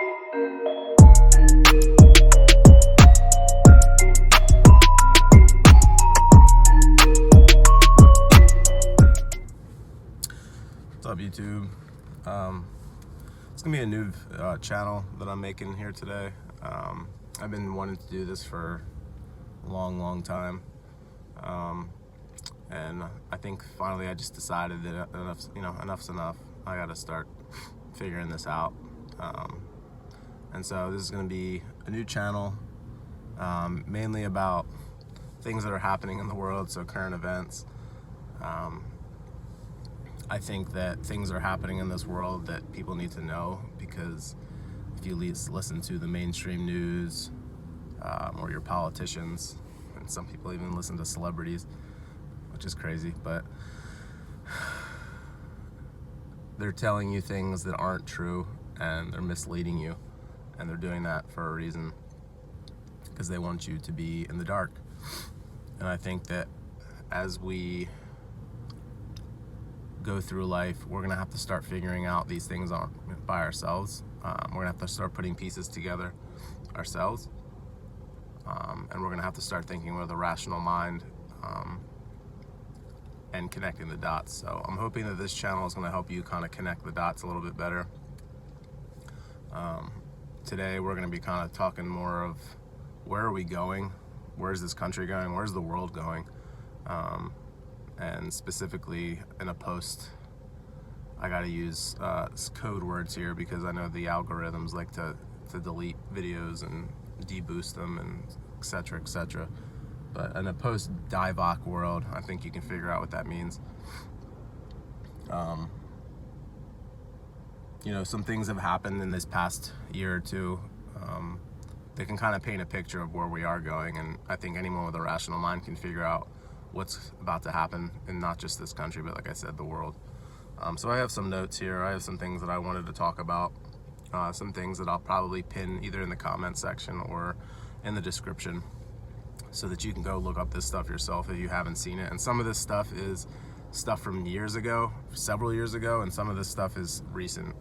What's up, YouTube? It's gonna be a new channel that I'm making here today. I've been wanting to do this for a long time, and I think finally I just decided that enough's enough. I gotta start figuring this out, and so this is gonna be a new channel, mainly about things that are happening in the world, so current events. I think that things are happening in this world that people need to know, because if you listen to the mainstream news, or your politicians, and some people even listen to celebrities, which is crazy, but they're telling you things that aren't true, and they're misleading you, and they're doing that for a reason, because they want you to be in the dark. And I think that as we go through life, we're gonna have to start figuring out these things by ourselves. We're gonna have to start putting pieces together ourselves, and we're gonna have to start thinking with a rational mind, and connecting the dots. So I'm hoping that this channel is gonna help you kind of connect the dots a little bit better. Today we're gonna be kind of talking more of where are we going, where's this country going, where's the world going, and specifically in a post, I gotta use code words here because I know the algorithms like to delete videos and deboost them and etc. But in a post Divoc world, I think you can figure out what that means. Some things have happened in this past year or two. They can kind of paint a picture of where we are going, and I think anyone with a rational mind can figure out what's about to happen in not just this country, but like I said, the world. So I have some notes here. I have some things that I wanted to talk about, some things that I'll probably pin either in the comment section or in the description, so that you can go look up this stuff yourself if you haven't seen it. And some of this stuff is stuff from years ago, several years ago, and some of this stuff is recent.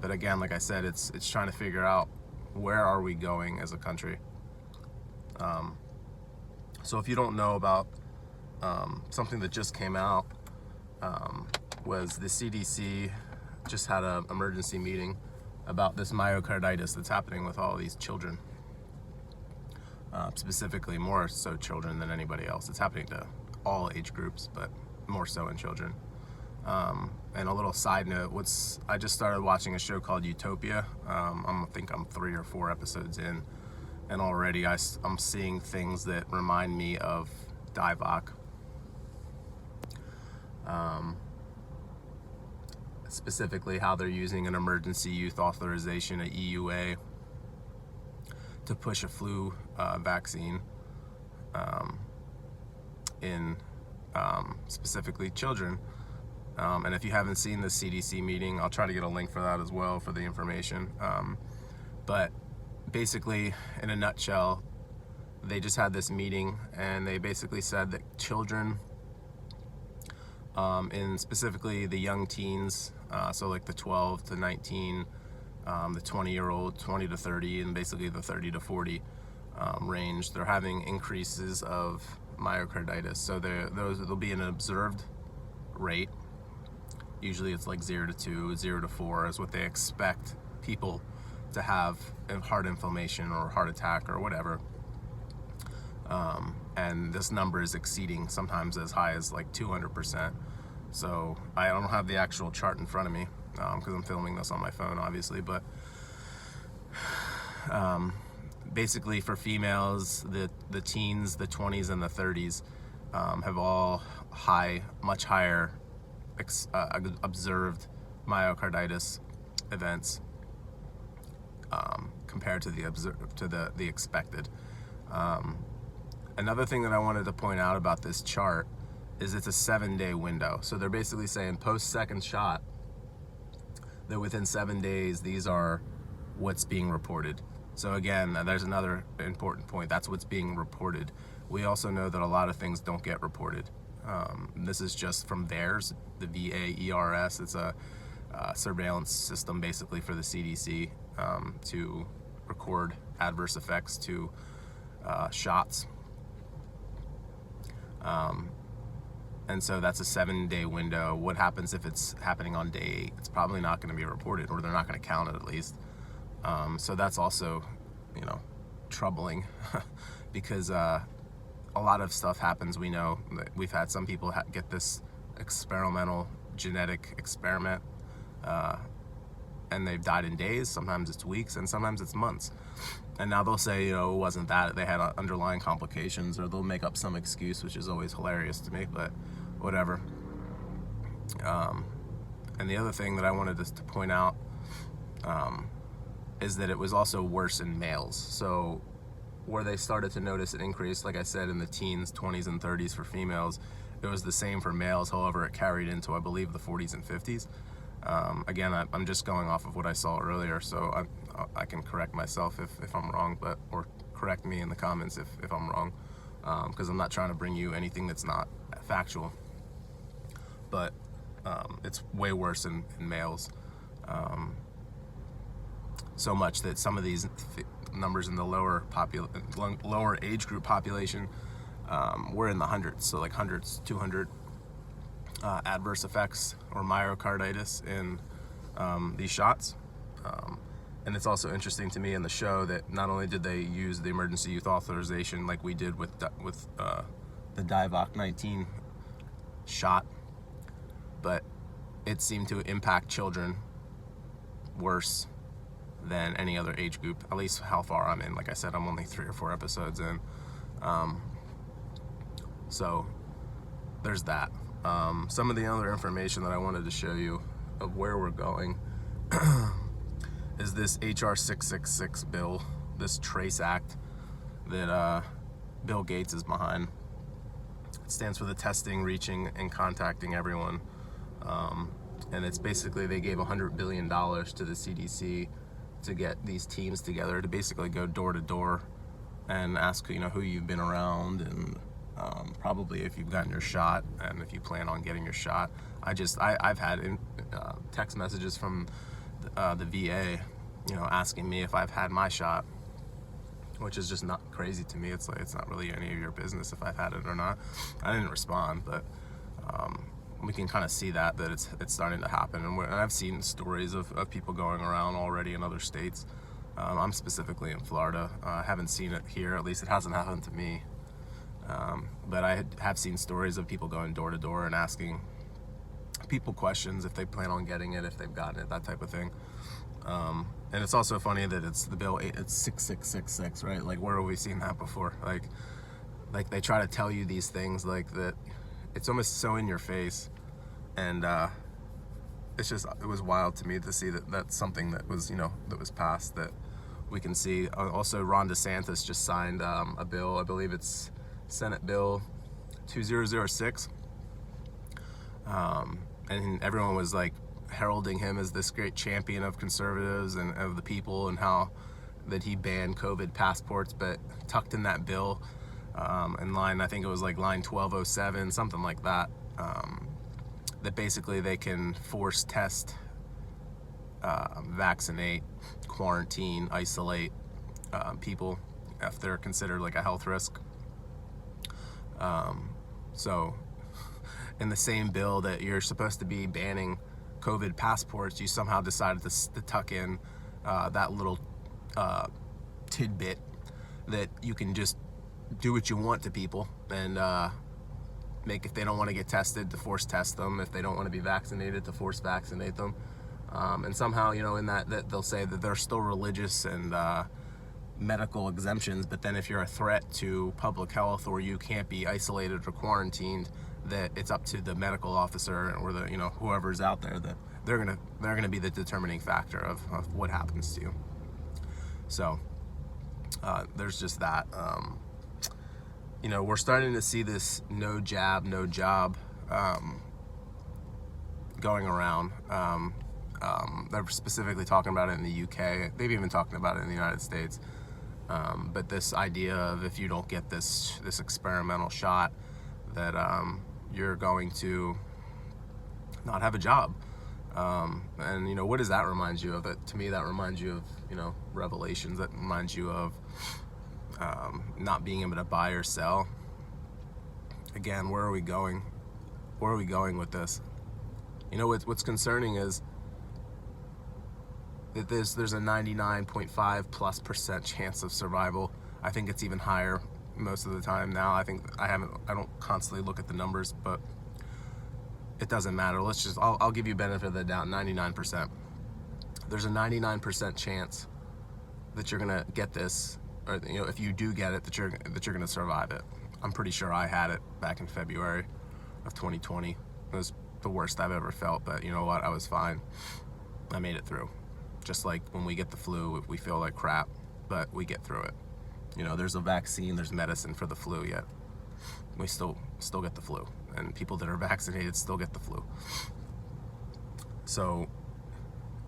But again, like I said, it's trying to figure out where are we going as a country. So if you don't know about something that just came out, was the CDC just had an emergency meeting about this myocarditis that's happening with all these children, specifically more so children than anybody else. It's happening to all age groups, but more so in children. And a little side note, I just started watching a show called Utopia. I think I'm 3 or 4 episodes in, and already I'm seeing things that remind me of Divoc. Specifically how they're using an emergency use authorization, a EUA, to push a flu vaccine in specifically children. And if you haven't seen the CDC meeting, I'll try to get a link for that as well for the information. But basically, in a nutshell, they just had this meeting, and they basically said that children, and specifically the young teens, so like the 12 to 19, the 20-year-old, 20 to 30, and basically the 30 to 40 range, they're having increases of myocarditis. So there'll be an observed rate. Usually it's like 0 to 2, 0 to 4 is what they expect people to have heart inflammation or heart attack or whatever. And this number is exceeding sometimes as high as like 200%. So I don't have the actual chart in front of me because I'm filming this on my phone, obviously. But basically for females, the teens, the 20s, and the 30s have all much higher observed myocarditis events compared to the expected. Another thing that I wanted to point out about this chart is it's a 7-day window. So they're basically saying post second shot, that within 7 days, these are what's being reported. So again, there's another important point. That's what's being reported. We also know that a lot of things don't get reported. This is just from theirs, the VAERS. It's a surveillance system basically for the CDC. to record adverse effects to shots. And so that's a 7-day window. What happens if it's happening on day 8? It's probably not going to be reported, or they're not going to count it at least. So that's also, troubling because a lot of stuff happens. We know that we've had some people get this experimental genetic experiment, and they've died in days. Sometimes it's weeks, and sometimes it's months. And now they'll say, it wasn't that, they had underlying complications, or they'll make up some excuse, which is always hilarious to me, but whatever. And the other thing that I wanted to point out is that it was also worse in males. So where they started to notice an increase, like I said, in the teens, 20s, and 30s for females, it was the same for males. However, it carried into, I believe, the 40s and 50s. Again, I'm just going off of what I saw earlier, so I can correct myself if I'm wrong, or correct me in the comments if I'm wrong, because I'm not trying to bring you anything that's not factual. But it's way worse in males, so much that some of these numbers in the lower age group population were in the hundreds, so like hundreds, 200 adverse effects or myocarditis in these shots. And it's also interesting to me in the show that not only did they use the emergency use authorization like we did with the Divoc 19 shot, but it seemed to impact children worse than any other age group, at least how far I'm in. Like I said, I'm only 3 or 4 episodes in. So there's that. Some of the other information that I wanted to show you of where we're going is this HR 666 bill, this TRACE Act that Bill Gates is behind. It stands for the Testing, Reaching, and Contacting Everyone. And it's basically, they gave $100 billion to the CDC to get these teams together to basically go door to door and ask, who you've been around, and probably if you've gotten your shot, and if you plan on getting your shot. I've had text messages from the VA, asking me if I've had my shot, which is just not crazy to me. It's like, it's not really any of your business if I've had it or not. I didn't respond, but we can kind of see that it's starting to happen, and I've seen stories of people going around already in other states. I'm specifically in Florida. I haven't seen it here, at least it hasn't happened to me. But I have seen stories of people going door to door and asking people questions if they plan on getting it, if they've gotten it, that type of thing. And it's also funny that it's the bill, it's 6666, right? Like, where have we seen that before? Like they try to tell you these things like that. It's almost so in your face, and it was wild to me to see that that's something that was that was passed, that we can see. Also, Ron DeSantis just signed a bill. I believe it's Senate Bill 2006, and everyone was like heralding him as this great champion of conservatives and of the people, and how that he banned COVID passports. But tucked in that bill, in line, I think it was like line 1207, something like that, that basically they can force test, vaccinate, quarantine, isolate people if they're considered like a health risk. So in the same bill that you're supposed to be banning COVID passports, you somehow decided to tuck in that little tidbit that you can just do what you want to people, and if they don't want to get tested, to force test them. If they don't want to be vaccinated, to force vaccinate them. And somehow, in that they'll say that they're still religious and medical exemptions, but then if you're a threat to public health, or you can't be isolated or quarantined, that it's up to the medical officer or the whoever's out there, that they're gonna be the determining factor of what happens to you. So there's just that. We're starting to see this no jab, no job going around. They're specifically talking about it in the UK. They've even talked about it in the United States. But this idea of, if you don't get this experimental shot, that you're going to not have a job. And, you know, what does that remind you of? That, to me, that reminds you of, you know, Revelations. That reminds you of not being able to buy or sell. Again, where are we going? Where are we going with this? You know, what's concerning is that there's a 99.5+% chance of survival. I think it's even higher most of the time now. I don't constantly look at the numbers, but it doesn't matter. I'll give you benefit of the doubt. 99%. There's a 99% chance that you're gonna get this, or, you know, if you do get it, that you're gonna survive it. I'm pretty sure I had it back in February of 2020. It was the worst I've ever felt, but you know what? I was fine. I made it through. Just like when we get the flu, we feel like crap, but we get through it. You know, there's a vaccine, there's medicine for the flu, yet we still get the flu, and people that are vaccinated still get the flu. So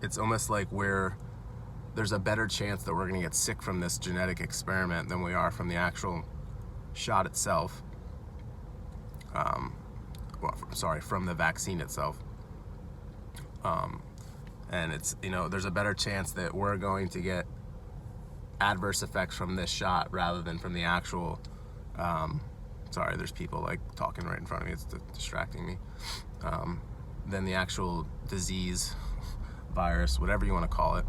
it's almost like there's a better chance that we're going to get sick from this genetic experiment than we are from the actual shot itself. From the vaccine itself. And it's, you know, there's a better chance that we're going to get adverse effects from this shot rather than from the actual, sorry, there's people like talking right in front of me, it's distracting me, than the actual disease, virus, whatever you want to call it,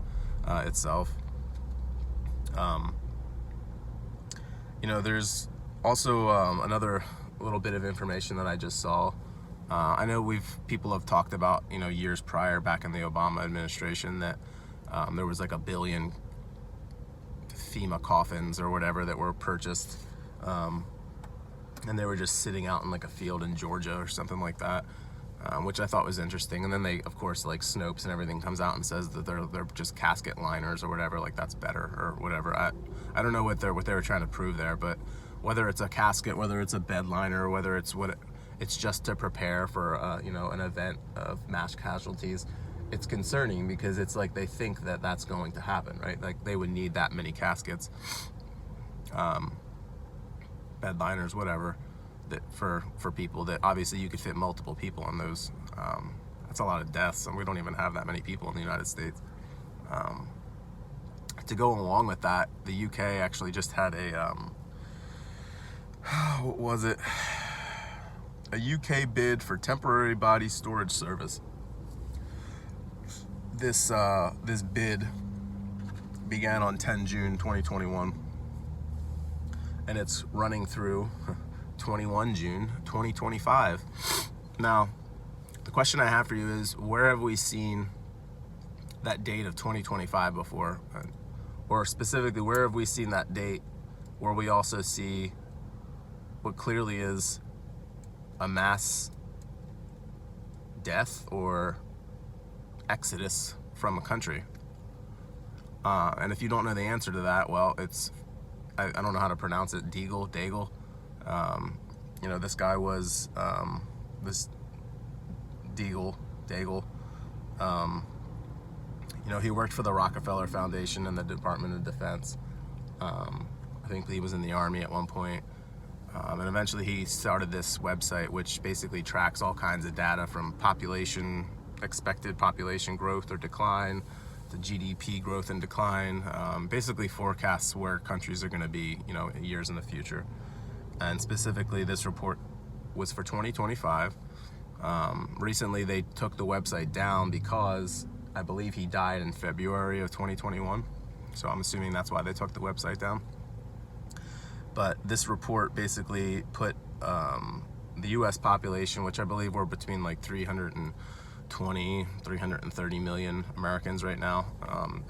itself. You know, there's also another little bit of information that I just saw. I know people have talked about, you know, years prior, back in the Obama administration, that there was like 1 billion Fema Coffins or whatever that were purchased, and they were just sitting out in like a field in Georgia or something like that, which I thought was interesting. And then they, of course, like Snopes and everything comes out and says that they're just casket liners or whatever, like that's better or whatever. I don't know what they were trying to prove there, but whether it's a casket, whether it's a bed liner, or whether it's it's just to prepare for you know, an event of mass casualties, it's concerning because it's like they think that that's going to happen, right? Like they would need that many caskets, bed liners, whatever, that for people that obviously you could fit multiple people in those. That's a lot of deaths, and we don't even have that many people in the United States. To go along with that, the UK actually just had a what was it? A UK bid for temporary body storage service. This bid began on 10 June 2021, and it's running through 21 June 2025. Now, the question I have for you is, where have we seen that date of 2025 before? Or specifically, where have we seen that date where we also see what clearly is a mass death or exodus from a country? And if you don't know the answer to that, well, it's, I don't know how to pronounce it, Deagle. You know, this guy was, this Deagle, you know, he worked for the Rockefeller Foundation and the Department of Defense. I think he was in the Army at one point. And eventually he started this website which basically tracks all kinds of data from expected population growth or decline, to GDP growth and decline, basically forecasts where countries are going to be, you know, years in the future. And specifically this report was for 2025. Recently they took the website down because I believe he died in February of 2021. So I'm assuming that's why they took the website down. But this report basically put the US population, which I believe we're between like 320, 330 million Americans right now.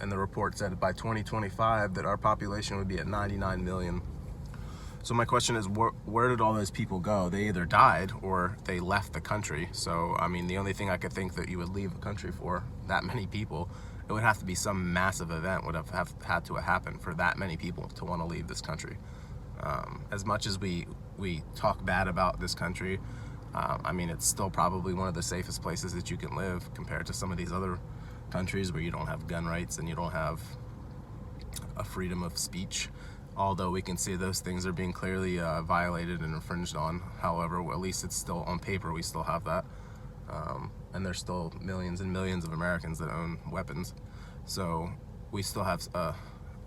And the report said by 2025 that our population would be at 99 million. So my question is, where did all those people go? They either died or they left the country. So, I mean, the only thing I could think that you would leave the country for, that many people, it would have to be some massive event would have had to happen for that many people to want to leave this country. As much as we talk bad about this country, I mean, it's still probably one of the safest places that you can live compared to some of these other countries where you don't have gun rights and you don't have a freedom of speech. Although we can see those things are being clearly violated and infringed on. However, at least it's still on paper, we still have that. and there's still millions and millions of Americans that own weapons. So we still have a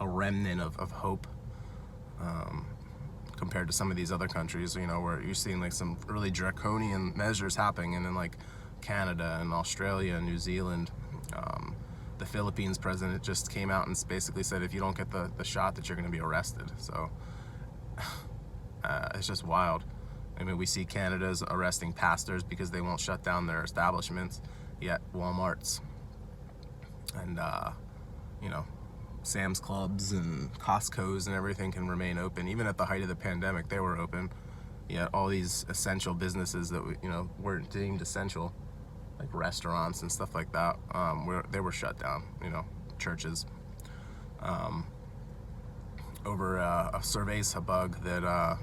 remnant of hope compared to some of these other countries, you know, where you're seeing like some really draconian measures happening, and in like Canada and Australia and New Zealand. The Philippines president just came out and basically said if you don't get the shot that you're going to be arrested. So it's just wild. I mean, we see Canada's arresting pastors because they won't shut down their establishments, yet Walmart's and you know, Sam's Clubs and Costco's and everything can remain open. Even at the height of the pandemic, they were open. Yet all these essential businesses that weren't deemed essential, like restaurants and stuff like that, they were shut down. You know, churches. Over a cerveza bug that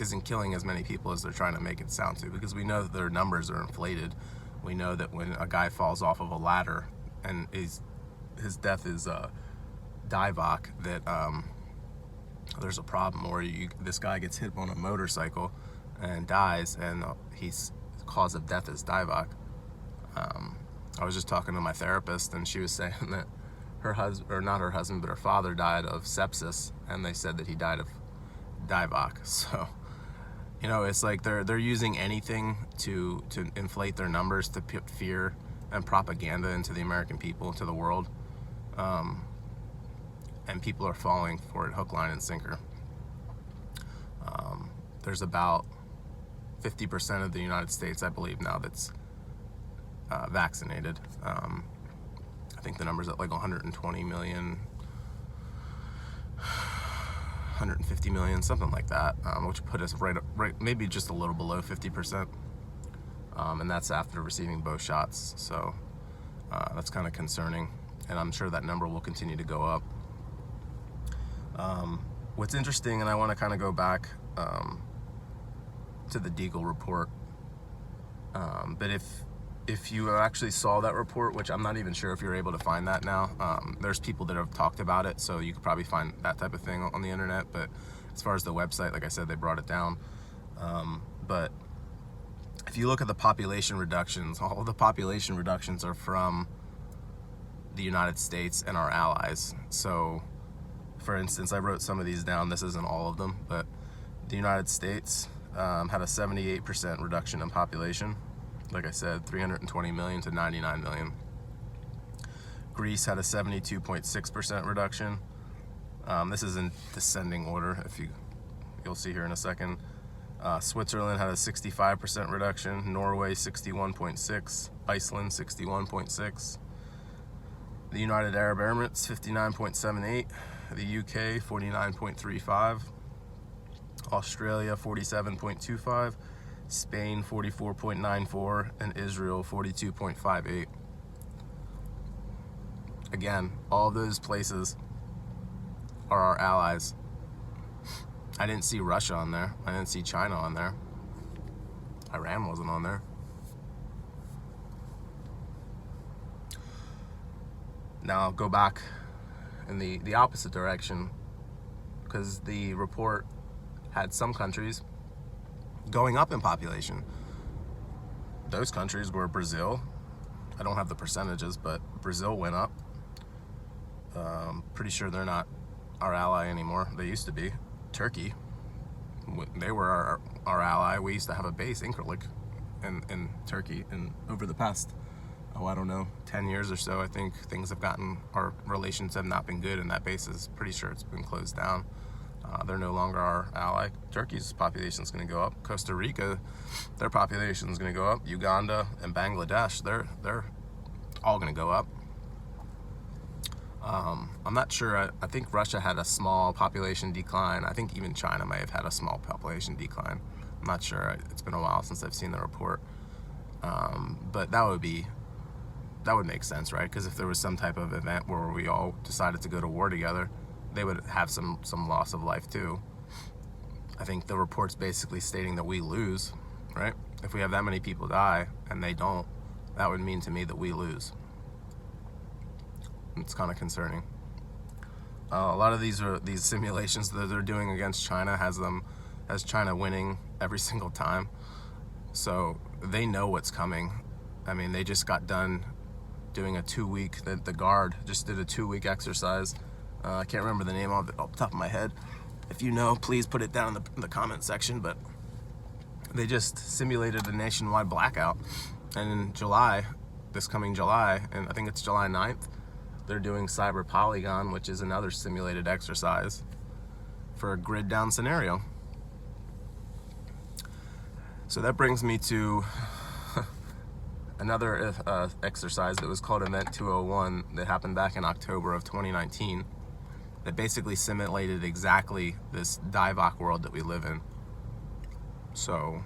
isn't killing as many people as they're trying to make it sound to, because we know that their numbers are inflated. We know that when a guy falls off of a ladder and his death is Divoc, that there's a problem, or this guy gets hit on a motorcycle and dies, and he's cause of death is Divoc. I was just talking to my therapist, and she was saying that her husband, or not her husband, but her father died of sepsis, and they said that he died of Divoc. So, you know, it's like they're using anything to inflate their numbers, to put fear and propaganda into the American people, into the world, and people are falling for it hook, line, and sinker. There's about 50% of the United States, I believe now, that's vaccinated. I think the number's at like 120 million, 150 million, something like that, which put us right, maybe just a little below 50%. And that's after receiving both shots. So that's kind of concerning, and I'm sure that number will continue to go up. What's interesting, and I want to kind of go back to the Deagle Report, but if you actually saw that report, which I'm not even sure if you're able to find that now, there's people that have talked about it, so you could probably find that type of thing on the internet. But as far as the website, like I said, they brought it down. But if you look at the population reductions, all of the population reductions are from the United States and our allies. So for instance, I wrote some of these down. This isn't all of them, but the United States had a 78% reduction in population. Like I said, 320 million to 99 million. Greece had a 72.6% reduction. This is in descending order, if you'll see here in a second. Switzerland had a 65% reduction. Norway 61.6. Iceland 61.6. The United Arab Emirates 59.78. The UK 49.35. Australia 47.25. Spain 44.94, and Israel 42.58. Again, all those places are our allies. I didn't see Russia on there. I didn't see China on there. Iran wasn't on there. Now I'll go back in the opposite direction, because the report had some countries going up in population. Those countries were Brazil. I don't have the percentages, but Brazil went up. Pretty sure they're not our ally anymore. They used to be. Turkey, they were our ally. We used to have a base, Incirlik, in Turkey. And over the past, I don't know, 10 years or so, I think our relations have not been good, and that base is pretty sure it's been closed down. They're no longer our ally. Turkey's population is going to go up. Costa Rica, their population is going to go up. Uganda and Bangladesh, they're all going to go up. I'm not sure. I think Russia had a small population decline. I think even China may have had a small population decline. I'm not sure. It's been a while since I've seen the report. But that would make sense, right? Because if there was some type of event where we all decided to go to war together, they would have some loss of life too. I think the report's basically stating that we lose, right? If we have that many people die and they don't, that would mean to me that we lose. It's kind of concerning. A lot of these simulations that they're doing against China has China winning every single time. So they know what's coming. I mean, they just got done doing a 2-week, the Guard just did a 2-week exercise. I can't remember the name of it off the top of my head. If you know, please put it down in the comment section, but they just simulated a nationwide blackout. And in July, this coming July, and I think it's July 9th, they're doing Cyber Polygon, which is another simulated exercise for a grid down scenario. So that brings me to another exercise that was called Event 201 that happened back in October of 2019 that basically simulated exactly this Divoc world that we live in. So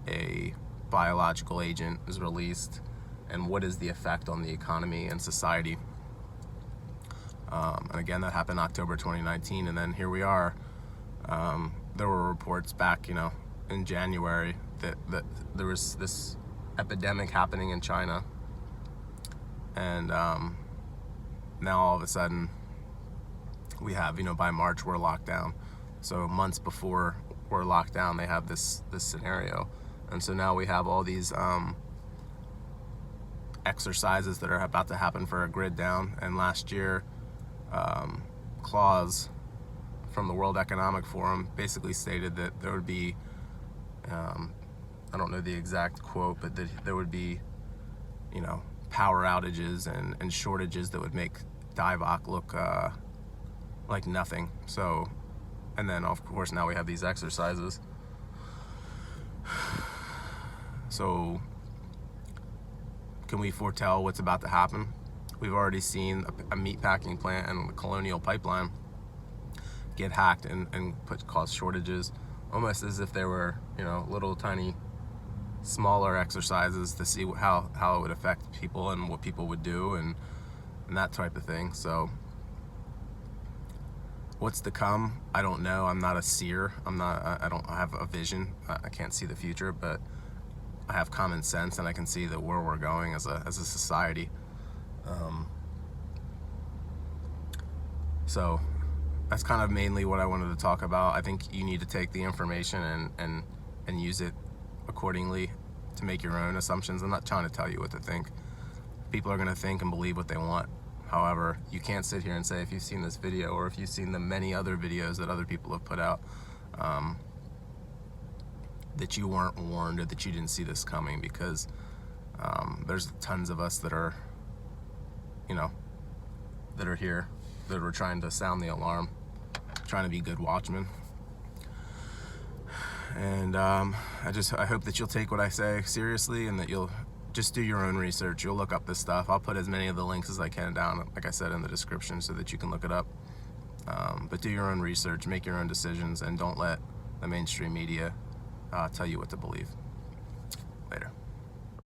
a biological agent is released, and what is the effect on the economy and society? And again, that happened October 2019, and then here we are. There were reports back, in January that there was this epidemic happening in China, and now all of a sudden we have, by March we're locked down. So months before we're locked down, they have this scenario, and so now we have all these exercises that are about to happen for a grid down. And last year, Klaus from the World Economic Forum basically stated that there would be, I don't know the exact quote, but that there would be, power outages and shortages that would make Divoc look like nothing. So, and then of course now we have these exercises. So, can we foretell what's about to happen? We've already seen a meatpacking plant and the Colonial Pipeline get hacked and cause shortages, almost as if they were, little tiny, smaller exercises to see how it would affect people and what people would do and that type of thing. So, what's to come? I don't know. I'm not a seer. I don't have a vision. I can't see the future, but I have common sense, and I can see that where we're going as a society. So that's kind of mainly what I wanted to talk about. I think you need to take the information and use it accordingly to make your own assumptions. I'm not trying to tell you what to think. People are going to think and believe what they want. However, you can't sit here and say, if you've seen this video or if you've seen the many other videos that other people have put out, that you weren't warned or that you didn't see this coming, because there's tons of us that are, that are here, that are trying to sound the alarm, trying to be good watchmen. And I hope that you'll take what I say seriously, and that you'll just do your own research. You'll look up this stuff. I'll put as many of the links as I can down, like I said, in the description so that you can look it up. But do your own research, make your own decisions, and don't let the mainstream media tell you what to believe. Later.